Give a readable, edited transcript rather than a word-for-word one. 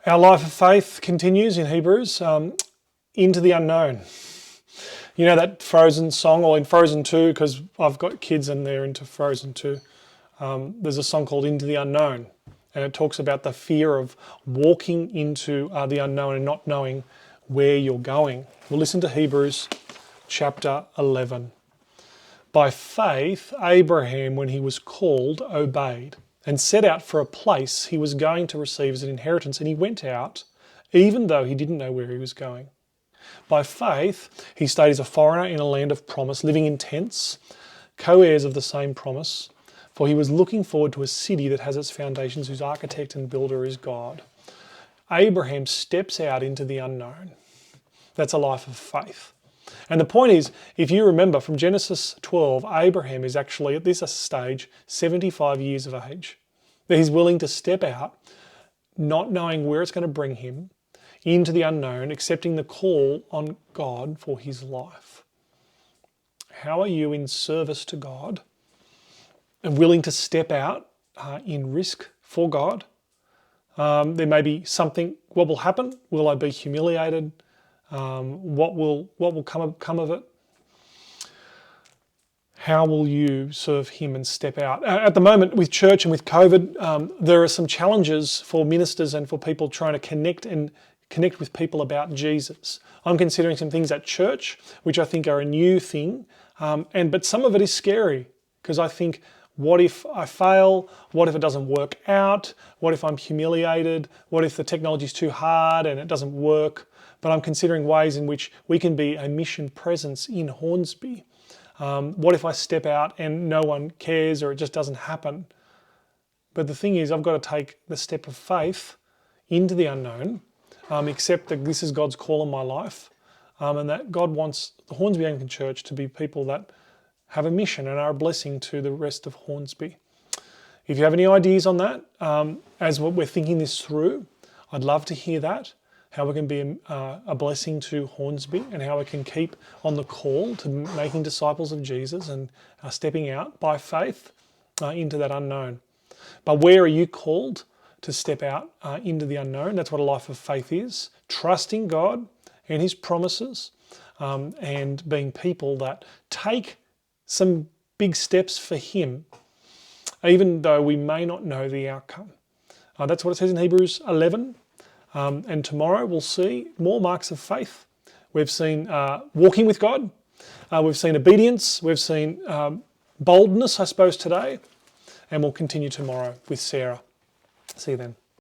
Our life of faith continues in Hebrews, into the unknown. You know that Frozen song, or in Frozen 2, because I've got kids and they're into Frozen 2, there's a song called Into the Unknown, and it talks about the fear of walking into the unknown and not knowing where you're going. We'll listen to Hebrews chapter 11. By faith, Abraham, when he was called, obeyed and set out for a place he was going to receive as an inheritance, and he went out even though he didn't know where he was going. By faith, he stayed as a foreigner in a land of promise, living in tents, co-heirs of the same promise, for he was looking forward to a city that has its foundations, whose architect and builder is God. Abraham steps out into the unknown. That's a life of faith. And the point is, if you remember from Genesis 12, Abraham is actually at this stage 75 years of age. He's willing to step out, not knowing where it's going to bring him, into the unknown, accepting the call on God for his life. How are you in service to God and willing to step out in risk for God? There may be something, what will happen? Will I be humiliated? What will come of it? How will you serve him and step out? At the moment with church and with COVID, there are some challenges for ministers and for people trying to connect with people about Jesus. I'm considering some things at church, which I think are a new thing, but some of it is scary, because I think, what if I fail? What if it doesn't work out? What if I'm humiliated? What if the technology is too hard and it doesn't work? But I'm considering ways in which we can be a mission presence in Hornsby. What if I step out and no one cares, or it just doesn't happen? But the thing is, I've got to take the step of faith into the unknown, accept that this is God's call on my life, and that God wants the Hornsby Anglican Church to be people that have a mission and are a blessing to the rest of Hornsby. If you have any ideas on that, as we're thinking this through, I'd love to hear that, how we can be a blessing to Hornsby, and how we can keep on the call to making disciples of Jesus and stepping out by faith into that unknown. But where are you called to step out into the unknown? That's what a life of faith is. Trusting God and his promises, and being people that take some big steps for him, even though we may not know the outcome. That's what it says in Hebrews 11. And tomorrow we'll see more marks of faith. We've seen walking with God. We've seen obedience. We've seen boldness, I suppose, today. And we'll continue tomorrow with Sarah. See you then.